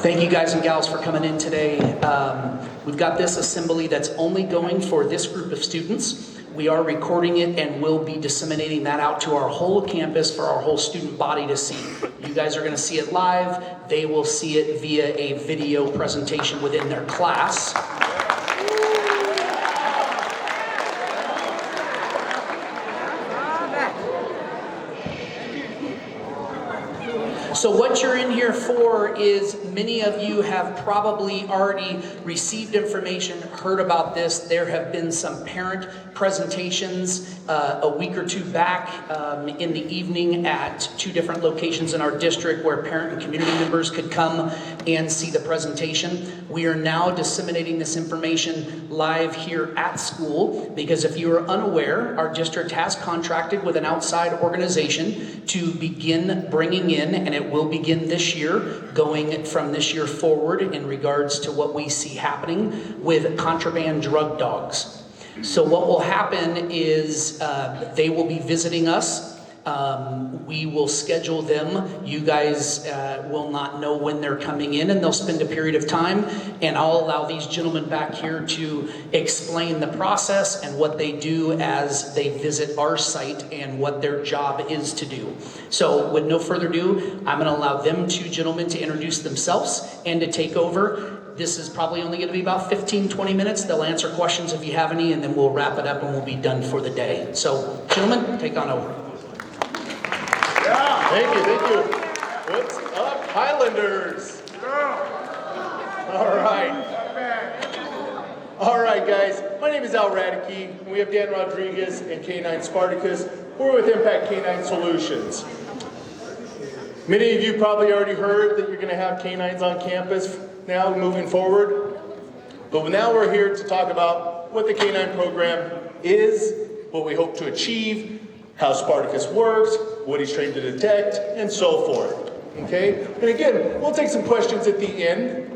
Thank you guys and gals for coming in today. We've got this assembly that's only going for this group of students. We are recording it and we'll be disseminating that out to our whole campus for our whole student body to see. You guys are going to see it live. They will see it via a video presentation within their class. So what you're in here for is many of you have probably already received information, heard about this. There have been some parent presentations a week or two back in the evening at two different locations in our district where parent and community members could come and see the presentation. We are now disseminating this information live here at school because if you are unaware, our district has contracted with an outside organization to begin bringing in, and it will begin this year, going from this year forward in regards to what we see happening with contraband drug dogs. So what will happen is they will be visiting us. We will schedule them. You guys will not know when they're coming in, and they'll spend a period of time, and I'll allow these gentlemen back here to explain the process and what they do as they visit our site and what their job is to do. So with no further ado, I'm going to allow them two gentlemen to introduce themselves and to take over. This is probably only going to be about 15-20 minutes. They'll answer questions if you have any, and then we'll wrap it up and we'll be done for the day. So gentlemen, take on over. Yeah, thank you. What's up, Highlanders? All right, guys. My name is Al Radicke, and we have Dan Rodriguez and K9 Spartacus. We're with Impact K9 Solutions. Many of you probably already heard that you're going to have K9s on campus now moving forward. But now we're here to talk about what the K9 program is, what we hope to achieve, how Spartacus works, what he's trained to detect, and so forth. Okay? And again, we'll take some questions at the end,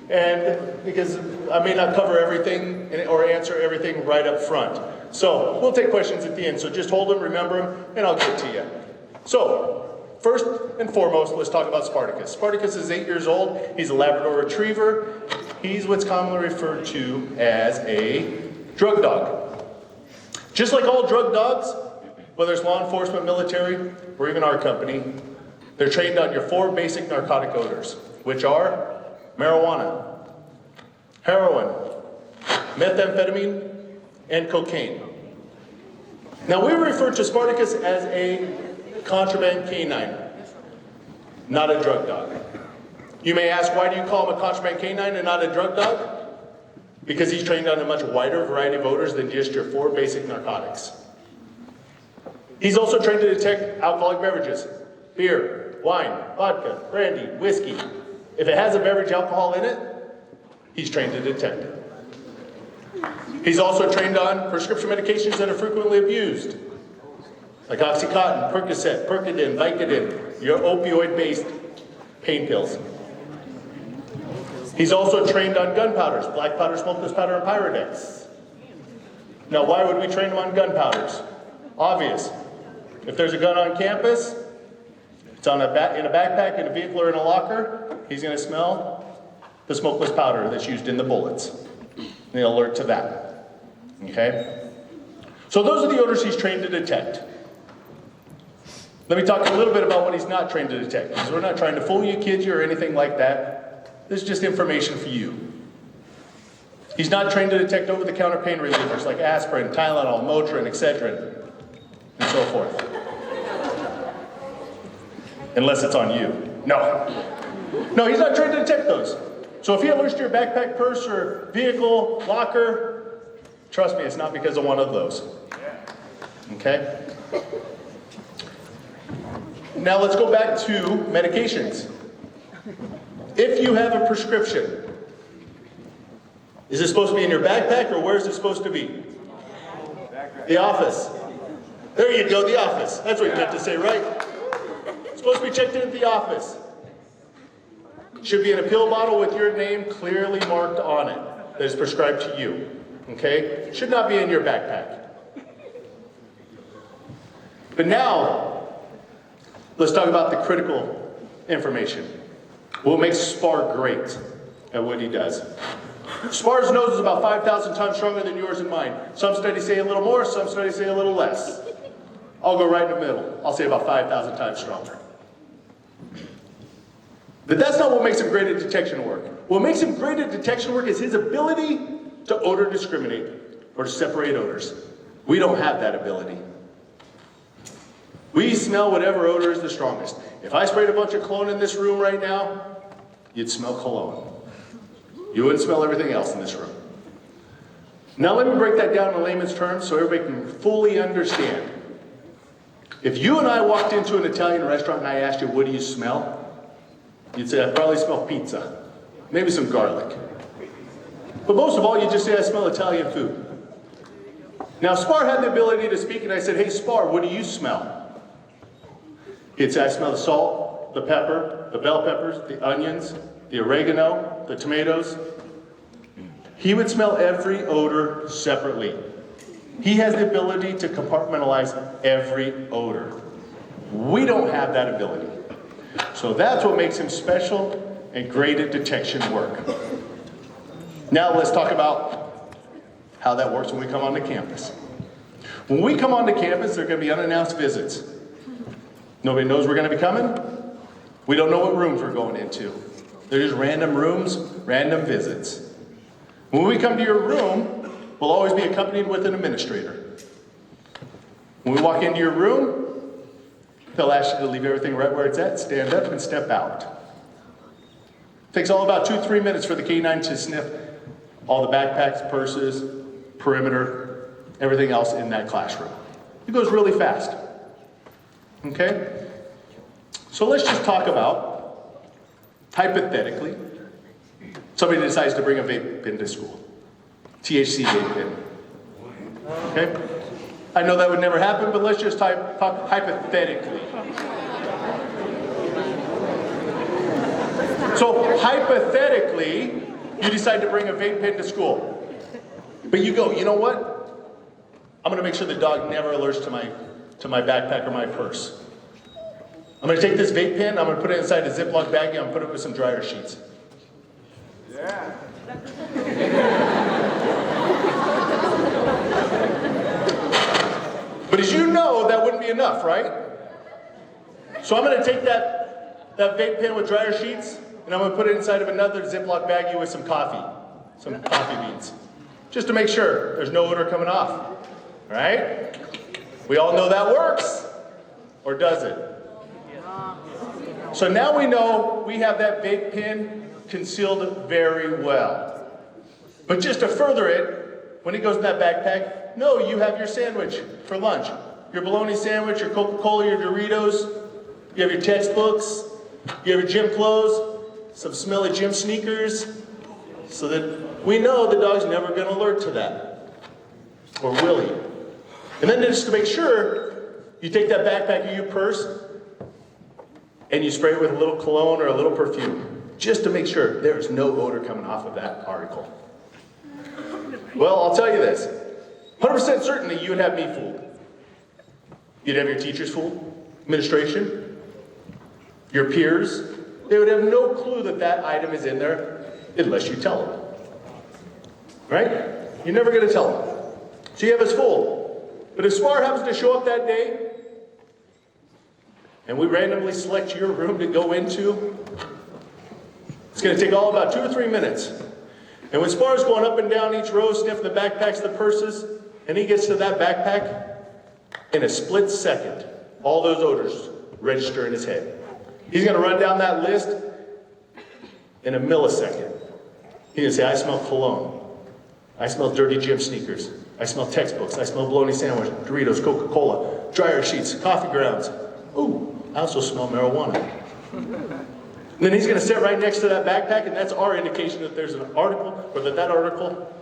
and because I may not cover everything or answer everything right up front. So we'll take questions at the end. So just hold them, remember them, and I'll get to you. So first and foremost, let's talk about Spartacus. Spartacus is 8 years old. He's a Labrador Retriever. He's what's commonly referred to as a drug dog. Just like all drug dogs, whether it's law enforcement, military, or even our company, they're trained on your 4 basic narcotic odors, which are marijuana, heroin, methamphetamine, and cocaine. Now we refer to Spartacus as a contraband canine, not a drug dog. You may ask, why do you call him a contraband canine and not a drug dog? Because he's trained on a much wider variety of odors than just your 4 basic narcotics. He's also trained to detect alcoholic beverages, beer, wine, vodka, brandy, whiskey. If it has a beverage alcohol in it, he's trained to detect it. He's also trained on prescription medications that are frequently abused, like Oxycontin, Percocet, Percodan, Vicodin, your opioid-based pain pills. He's also trained on gunpowders, black powder, smokeless powder, and Pyrodex. Now, why would we train him on gunpowders? Obvious. If there's a gun on campus, it's in a backpack, in a vehicle, or in a locker, he's going to smell the smokeless powder that's used in the bullets. And he'll alert to that. Okay? So those are the odors he's trained to detect. Let me talk a little bit about what he's not trained to detect, because we're not trying to fool you, kid you, or anything like that. This is just information for you. He's not trained to detect over-the-counter pain relievers like aspirin, Tylenol, Motrin, Excedrin, and so forth. Unless it's on you. No, he's not trained to detect those. So if he alerts to your backpack, purse, or vehicle, locker, trust me, it's not because of one of those. Okay? Now let's go back to medications. If you have a prescription, is it supposed to be in your backpack, or where is it supposed to be? The office. There you go, the office. That's what you meant to say, right? It's supposed to be checked in at the office. Should be in a pill bottle with your name clearly marked on it that is prescribed to you. Okay? Should not be in your backpack. But now, let's talk about the critical information. What makes Spar great at what he does? Spar's nose is about 5,000 times stronger than yours and mine. Some studies say a little more, some studies say a little less. I'll go right in the middle. I'll say about 5,000 times stronger. But that's not what makes him great at detection work. What makes him great at detection work is his ability to odor discriminate or to separate odors. We don't have that ability. We smell whatever odor is the strongest. If I sprayed a bunch of cologne in this room right now, you'd smell cologne. You wouldn't smell everything else in this room. Now let me break that down in layman's terms so everybody can fully understand. If you and I walked into an Italian restaurant and I asked you, what do you smell? You'd say, I probably smell pizza. Maybe some garlic. But most of all, you just say, I smell Italian food. Now, Spar had the ability to speak, and I said, hey, Spar, what do you smell? He'd say, I smell the salt, the pepper, the bell peppers, the onions, the oregano, the tomatoes. He would smell every odor separately. He has the ability to compartmentalize every odor. We don't have that ability. So that's what makes him special and great at detection work. Now let's talk about how that works when we come onto campus. When we come onto campus, there are going to be unannounced visits. Nobody knows we're going to be coming. We don't know what rooms we're going into. They're just random rooms, random visits. When we come to your room, we'll always be accompanied with an administrator. When we walk into your room, they'll ask you to leave everything right where it's at, stand up, and step out. It takes all about 2-3 minutes for the K9 to sniff all the backpacks, purses, perimeter, everything else in that classroom. It goes really fast. Okay? So let's just talk about, hypothetically, somebody decides to bring a vape pen to school. THC vape pen. Okay? I know that would never happen, but let's just talk hypothetically. So hypothetically, you decide to bring a vape pen to school. But you go, you know what? I'm going to make sure the dog never alerts to my backpack or my purse. I'm going to take this vape pen, I'm going to put it inside a Ziploc bag, and I'm going to put it with some dryer sheets. Yeah. But as you know, that wouldn't be enough, right? So I'm going to take that vape pen with dryer sheets, and I'm going to put it inside of another Ziploc baggie with some coffee beans, just to make sure there's no odor coming off, right? We all know that works, or does it? So now we know we have that vape pen concealed very well. But just to further it, when it goes in that backpack, no, you have your sandwich for lunch. Your bologna sandwich, your Coca-Cola, your Doritos, you have your textbooks, you have your gym clothes, some smelly gym sneakers, so that we know the dog's never going to alert to that. Or will he? And then just to make sure, you take that backpack or your purse, and you spray it with a little cologne or a little perfume, just to make sure there's no odor coming off of that article. Well, I'll tell you this, 100% certainly you would have me fooled. You'd have your teachers fooled, administration, your peers. They would have no clue that that item is in there unless you tell them. Right? You're never going to tell them. So you have us fooled. But if Spar happens to show up that day, and we randomly select your room to go into, it's going to take all about 2 or 3 minutes. And when Spar's going up and down each row, sniffing the backpacks, the purses, and he gets to that backpack, in a split second, all those odors register in his head. He's going to run down that list in a millisecond. He's going to say, I smell cologne. I smell dirty gym sneakers. I smell textbooks. I smell bologna sandwich, Doritos, Coca-Cola, dryer sheets, coffee grounds. Ooh, I also smell marijuana. And then he's going to sit right next to that backpack, and that's our indication that there's an article, or that article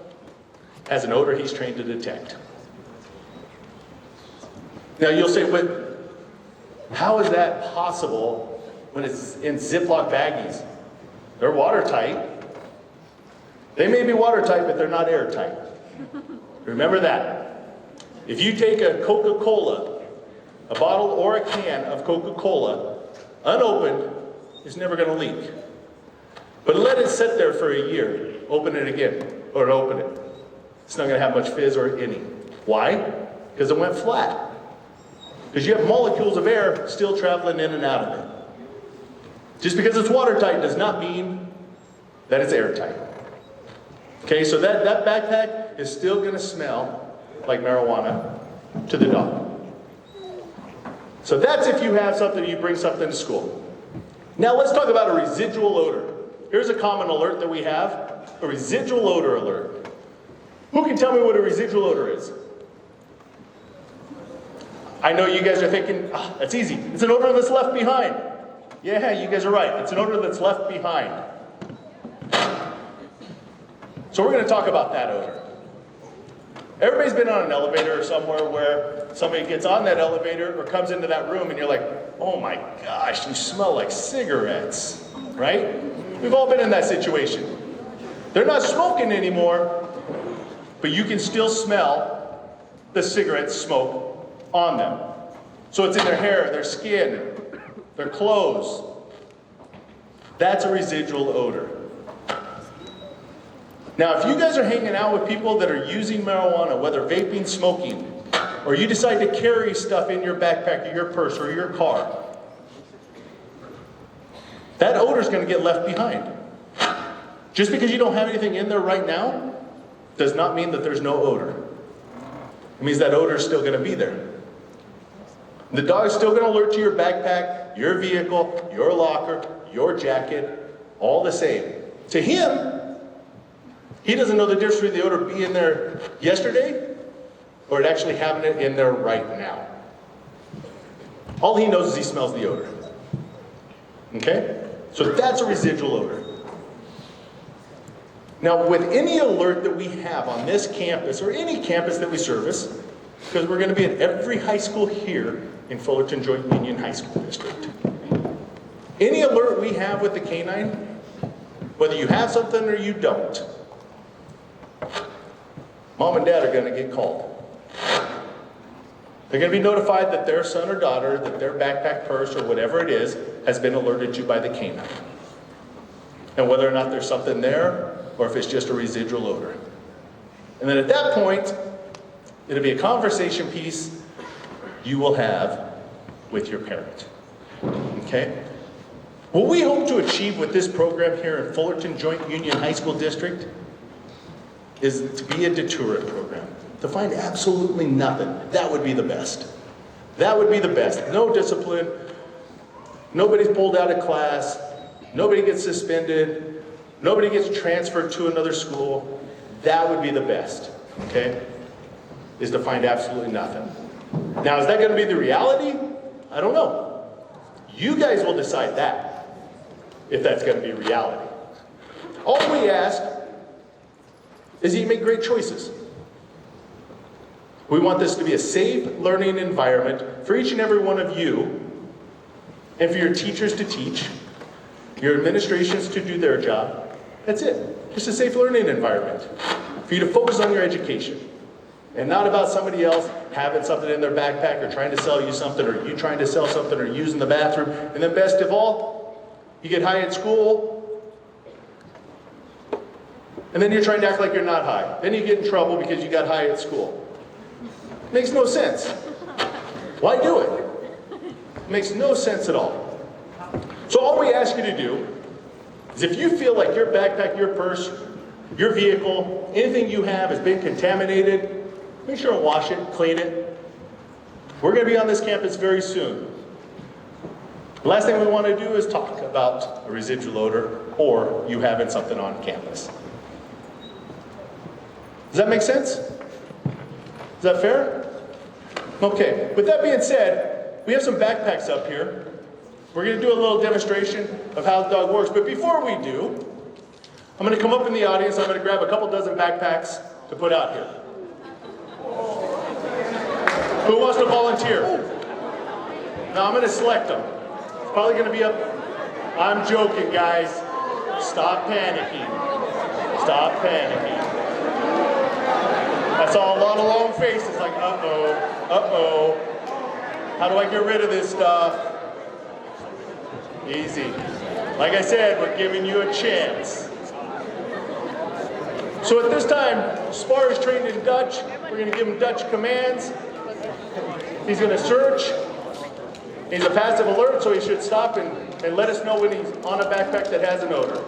has an odor he's trained to detect. Now you'll say, but how is that possible when it's in Ziploc baggies? They're watertight. They may be watertight, but they're not airtight. Remember that. If you take a Coca-Cola, a bottle or a can of Coca-Cola, unopened, it's never going to leak. But let it sit there for a year. Open it again, or open it. It's not going to have much fizz or any. Why? Because it went flat. Because you have molecules of air still traveling in and out of it. Just because it's watertight does not mean that it's airtight. Okay, so that backpack is still going to smell like marijuana to the dog. So that's if you have something, you bring something to school. Now let's talk about a residual odor. Here's a common alert that we have, a residual odor alert. Who can tell me what a residual odor is? I know you guys are thinking, that's easy. It's an odor that's left behind. Yeah, you guys are right. It's an odor that's left behind. So we're going to talk about that odor. Everybody's been on an elevator or somewhere where somebody gets on that elevator or comes into that room and you're like, oh my gosh, you smell like cigarettes, right? We've all been in that situation. They're not smoking anymore, but you can still smell the cigarette smoke on them. So it's in their hair, their skin, their clothes. That's a residual odor. Now, if you guys are hanging out with people that are using marijuana, whether vaping, smoking, or you decide to carry stuff in your backpack or your purse or your car, that odor is going to get left behind. Just because you don't have anything in there right now does not mean that there's no odor. It means that odor is still going to be there. The dog is still going to alert to your backpack, your vehicle, your locker, your jacket, all the same. To him, he doesn't know the difference between the odor being there yesterday or it actually having it in there right now. All he knows is he smells the odor. Okay? So that's a residual odor. Now, with any alert that we have on this campus or any campus that we service, because we're going to be at every high school here in Fullerton Joint Union High School District. Any alert we have with the canine, whether you have something or you don't, Mom and Dad are going to get called. They're going to be notified that their son or daughter, that their backpack, purse, or whatever it is, has been alerted to by the canine. And whether or not there's something there, or if it's just a residual odor. And then at that point, it'll be a conversation piece you will have with your parent. Okay? What we hope to achieve with this program here in Fullerton Joint Union High School District is to be a deterrent program. To find absolutely nothing. That would be the best. That would be the best. No discipline. Nobody's pulled out of class. Nobody gets suspended. Nobody gets transferred to another school. That would be the best. Okay? Is to find absolutely nothing. Now, is that going to be the reality? I don't know. You guys will decide that, if that's going to be reality. All we ask is that you make great choices. We want this to be a safe learning environment for each and every one of you, and for your teachers to teach, your administrations to do their job. That's it. Just a safe learning environment for you to focus on your education. And not about somebody else having something in their backpack or trying to sell you something or you trying to sell something or using the bathroom. And then best of all, you get high at school and then you're trying to act like you're not high. Then you get in trouble because you got high at school. Makes no sense. Why do it? Makes no sense at all. So all we ask you to do is if you feel like your backpack, your purse, your vehicle, anything you have has been contaminated, make sure and wash it, clean it. We're going to be on this campus very soon. The last thing we want to do is talk about a residual odor or you having something on campus. Does that make sense? Is that fair? Okay, with that being said, we have some backpacks up here. We're going to do a little demonstration of how the dog works. But before we do, I'm going to come up in the audience. I'm going to grab a couple dozen backpacks to put out here. Who wants to volunteer? Now I'm going to select them. It's probably going to be up. I'm joking, guys. Stop panicking. Stop panicking. I saw a lot of long faces like, uh-oh, uh-oh. How do I get rid of this stuff? Easy. Like I said, we're giving you a chance. So at this time, Spar is trained in Dutch. We're going to give him Dutch commands. He's going to search. He's a passive alert, so he should stop and let us know when he's on a backpack that has an odor.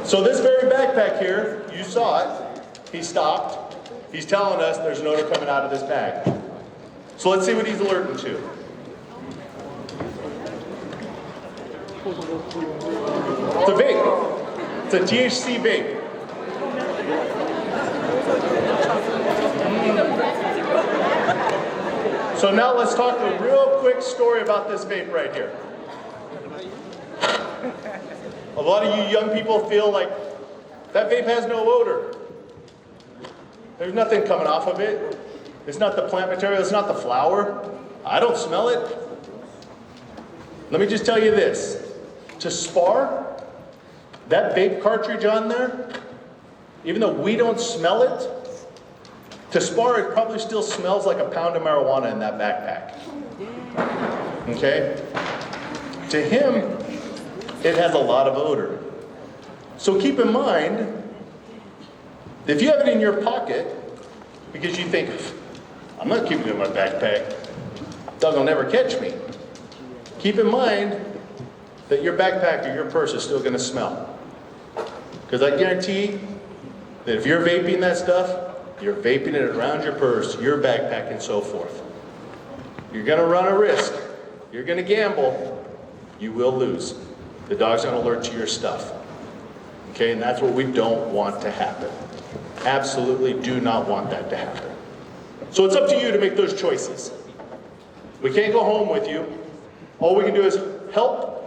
So this very backpack here, you saw it. He stopped. He's telling us there's an odor coming out of this bag. So let's see what he's alerting to. It's a vape. It's a THC vape. So now let's talk a real quick story about this vape right here. A lot of you young people feel like that vape has no odor. There's nothing coming off of it. It's not the plant material, it's not the flower. I don't smell it. Let me just tell you this. To Spar, that vape cartridge on there, even though we don't smell it, to Spar it probably still smells like a pound of marijuana in that backpack. Okay? To him, it has a lot of odor. So keep in mind, if you have it in your pocket, because you think, I'm not keeping it in my backpack, dog will never catch me. Keep in mind that your backpack or your purse is still going to smell. Because I guarantee that if you're vaping that stuff, you're vaping it around your purse, your backpack, and so forth. You're going to run a risk. You're going to gamble. You will lose. The dog's going to alert to your stuff. Okay, and that's what we don't want to happen. Absolutely do not want that to happen. So it's up to you to make those choices. We can't go home with you. All we can do is help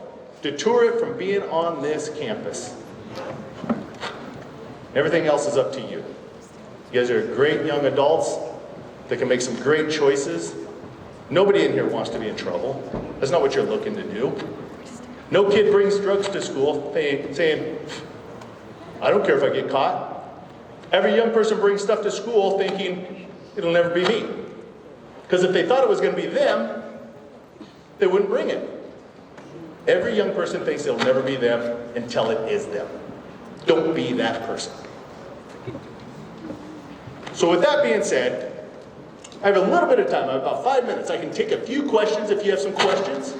deter it from being on this campus. Everything else is up to you. You guys are great young adults that can make some great choices. Nobody in here wants to be in trouble. That's not what you're looking to do. No kid brings drugs to school saying, I don't care if I get caught. Every young person brings stuff to school thinking, it'll never be me. Because if they thought it was going to be them, they wouldn't bring it. Every young person thinks it'll never be them until it is them. Don't be that person. So with that being said, I have a little bit of time, about 5 minutes. I can take a few questions if you have some questions.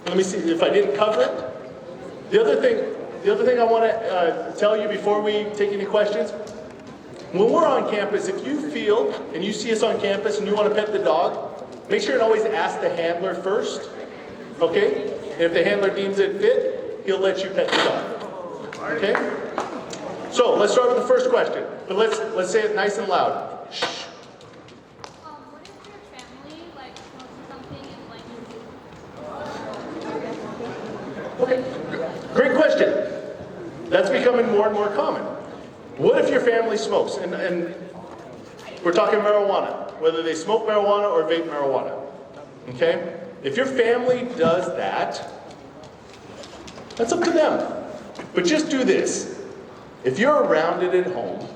Let me see if I didn't cover it. The other thing I want to tell you before we take any questions, when we're on campus, if you feel and you see us on campus and you want to pet the dog, make sure and always ask the handler first, okay? And if the handler deems it fit, he'll let you pet the dog, okay? So let's start with the first question, but let's say it nice and loud. Shh. What if your family like smokes something and like Okay, great question. That's becoming more and more common. What if your family smokes? And we're talking marijuana, whether they smoke marijuana or vape marijuana. Okay? If your family does that, that's up to them. But just do this. If you're around it at home,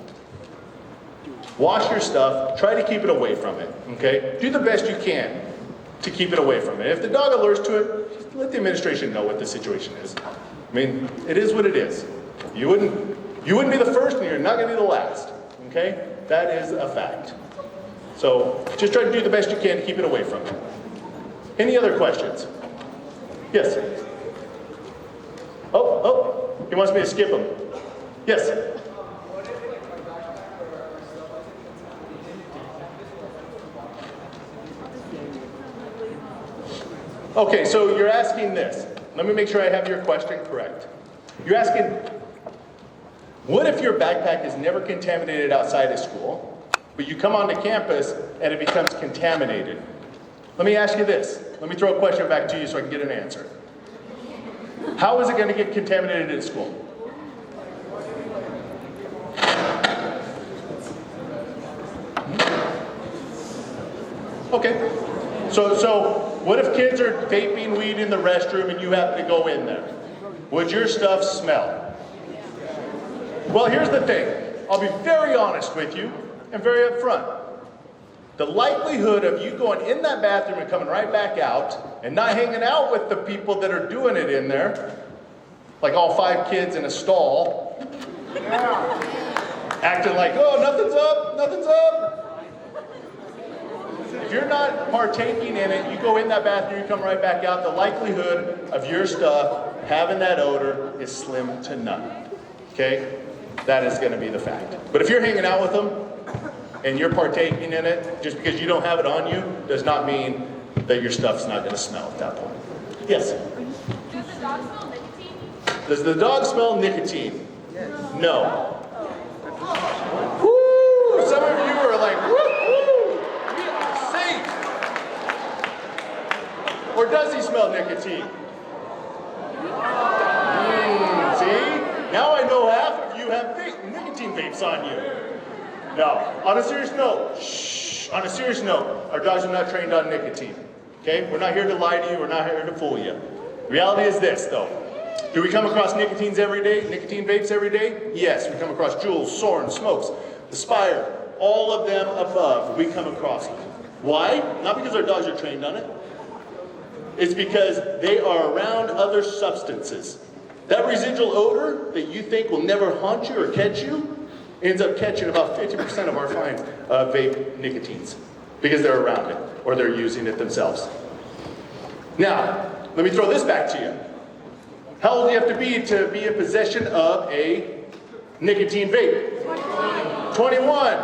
wash your stuff, try to keep it away from it. Okay? Do the best you can to keep it away from it. If the dog alerts to it, just let the administration know what the situation is. I mean, it is what it is. You wouldn't be the first and you're not going to be the last. Okay? That is a fact. So just try to do the best you can to keep it away from it. Any other questions? Yes? Oh, he wants me to skip him. Yes? Okay, so you're asking this. Let me make sure I have your question correct. You're asking, what if your backpack is never contaminated outside of school, but you come onto campus and it becomes contaminated? Let me ask you this. Let me throw a question back to you so I can get an answer. How is it going to get contaminated at school? Okay. So what if kids are vaping weed in the restroom and you happen to go in there? Would your stuff smell? Well, here's the thing. I'll be very honest with you and very upfront. The likelihood of you going in that bathroom and coming right back out and not hanging out with the people that are doing it in there, like all 5 kids in a stall, acting like, oh, nothing's up, nothing's up. If you're not partaking in it, you go in that bathroom, you come right back out, the likelihood of your stuff having that odor is slim to none. Okay? That is going to be the fact. But if you're hanging out with them and you're partaking in it, just because you don't have it on you, does not mean that your stuff's not going to smell at that point. Yes? Does the dog smell nicotine? Does the dog smell nicotine? No. Woo! Some of you are like, woo! We are safe. Or does he smell nicotine? See? Now I know half of you have nicotine vapes on you. No. On a serious note, shh. On a serious note, our dogs are not trained on nicotine. Okay? We're not here to lie to you. We're not here to fool you. The reality is this, though. Do we come across nicotine vapes every day? Yes. We come across Juuls, Soren, Smokes, Aspire, all of them above. We come across them. Why? Not because our dogs are trained on it. It's because they are around other substances. That residual odor that you think will never haunt you or catch you ends up catching about 50% of our finds of vape nicotines because they're around it or they're using it themselves. Now, let me throw this back to you. How old do you have to be in possession of a nicotine vape? 21.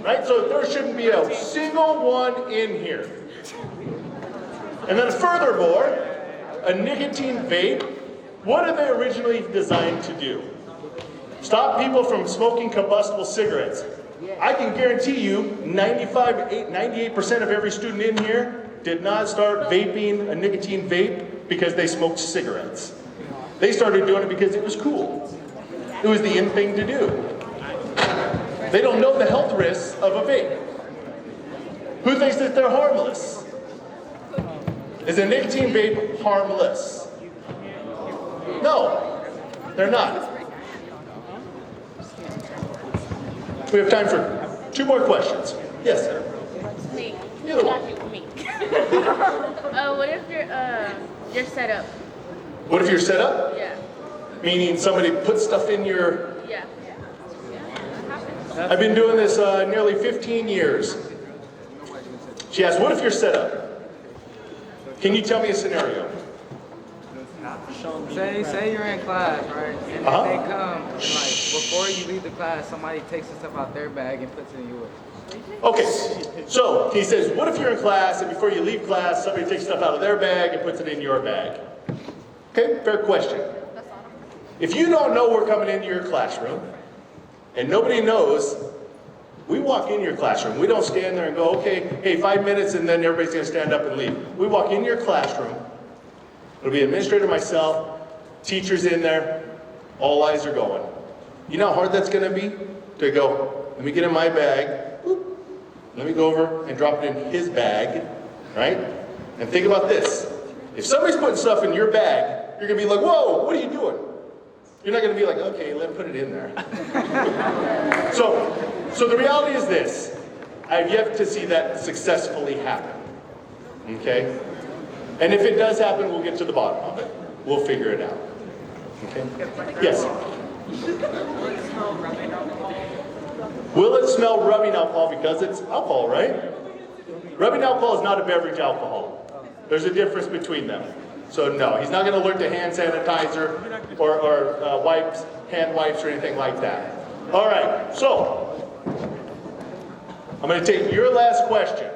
Right? So there shouldn't be a single one in here. And then furthermore, a nicotine vape, what are they originally designed to do? Stop people from smoking combustible cigarettes. I can guarantee you 98% of every student in here did not start vaping a nicotine vape because they smoked cigarettes. They started doing it because it was cool. It was the in thing to do. They don't know the health risks of a vape. Who thinks that they're harmless? Is a nicotine vape harmless? No, they're not. We have time for 2 more questions. Yes, sir. Me. Either one. Me. What if you're set up? What if you're set up? Yeah. Meaning somebody put stuff in your... Yeah. I've been doing this nearly 15 years. She asked, what if you're set up? Can you tell me a scenario? Say you're in class, right? And then they come, and like before you leave the class, somebody takes the stuff out their bag and puts it in yours. Okay, so he says, what if you're in class and before you leave class, somebody takes stuff out of their bag and puts it in your bag? Okay, fair question. If you don't know we're coming into your classroom, and nobody knows, we walk in your classroom. We don't stand there and go, okay, hey, 5 minutes and then everybody's going to stand up and leave. We walk in your classroom. It'll be administrator, myself, teachers in there. All eyes are going. You know how hard that's going to be? To go, let me get in my bag. Whoop, let me go over and drop it in his bag, right? And think about this. If somebody's putting stuff in your bag, you're going to be like, whoa, what are you doing? You're not going to be like, okay, let me put it in there. So the reality is this. I've yet to see that successfully happen. Okay? And if it does happen, we'll get to the bottom of it. We'll figure it out. Okay? Yes? Will it smell rubbing alcohol because it's alcohol, right? Rubbing alcohol is not a beverage alcohol. There's a difference between them. So no, he's not going to alert to hand sanitizer or wipes, hand wipes or anything like that. All right, so I'm going to take your last question.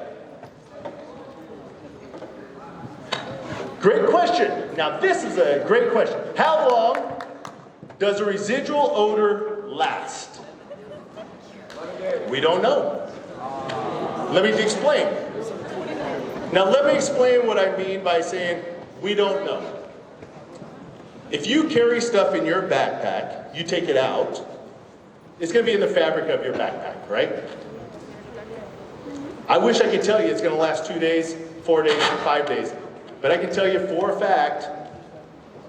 Great question. Now this is a great question. How long does a residual odor last? We don't know. Let me explain. Now let me explain what I mean by saying we don't know. If you carry stuff in your backpack, you take it out, it's going to be in the fabric of your backpack, right? I wish I could tell you it's going to last 2 days, 4 days, 5 days. But I can tell you for a fact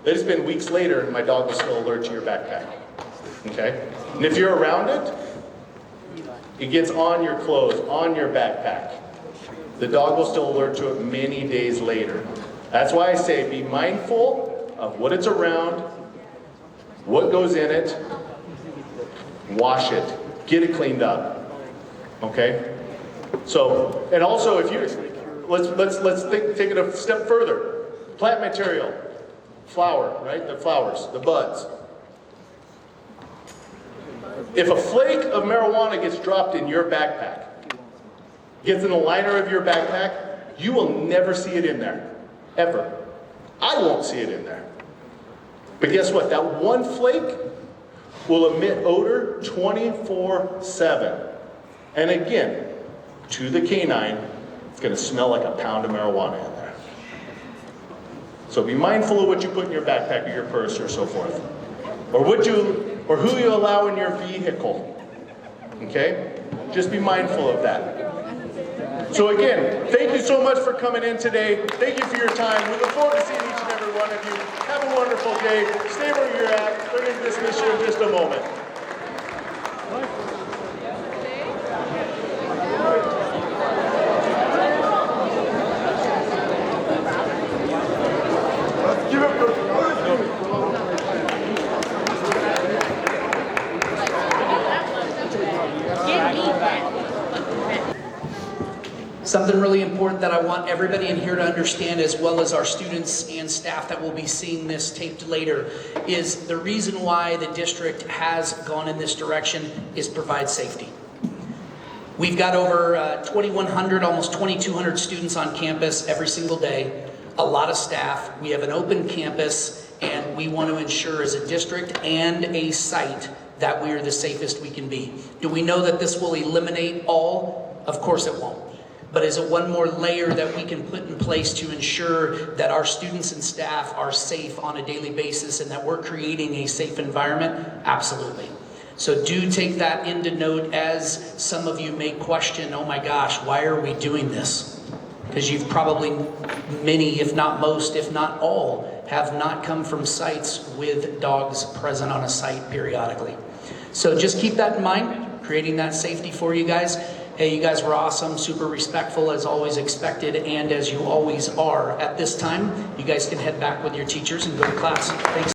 that it's been weeks later and my dog will still alert to your backpack. Okay? And if you're around it, it gets on your clothes, on your backpack. The dog will still alert to it many days later. That's why I say be mindful of what it's around, what goes in it, wash it, get it cleaned up. Okay? So, and also if you, let's take it a step further. Plant material, flower, right? The flowers, the buds. If a flake of marijuana gets dropped in your backpack, gets in the liner of your backpack, you will never see it in there. Ever. I won't see it in there. But guess what? That one flake will emit odor 24/7. And again, to the canine, it's going to smell like a pound of marijuana in there. So be mindful of what you put in your backpack or your purse or so forth. Or who you allow in your vehicle. Okay? Just be mindful of that. So again, thank you so much for coming in today. Thank you for your time. We look forward to seeing each and every one of you. Have a wonderful day. Stay where you're at. We're going to dismiss you in just a moment. Something really important that I want everybody in here to understand, as well as our students and staff that will be seeing this taped later, is the reason why the district has gone in this direction is provide safety. We've got over 2,100, almost 2,200 students on campus every single day, a lot of staff. We have an open campus, and we want to ensure as a district and a site that we are the safest we can be. Do we know that this will eliminate all? Of course it won't. But is it one more layer that we can put in place to ensure that our students and staff are safe on a daily basis and that we're creating a safe environment? Absolutely. So do take that into note, as some of you may question, oh my gosh, why are we doing this? Because you've probably, many, if not most, if not all, have not come from sites with dogs present on a site periodically. So just keep that in mind, creating that safety for you guys. Hey, you guys were awesome, super respectful as always expected, and as you always are. At this time, you guys can head back with your teachers and go to class. Thanks.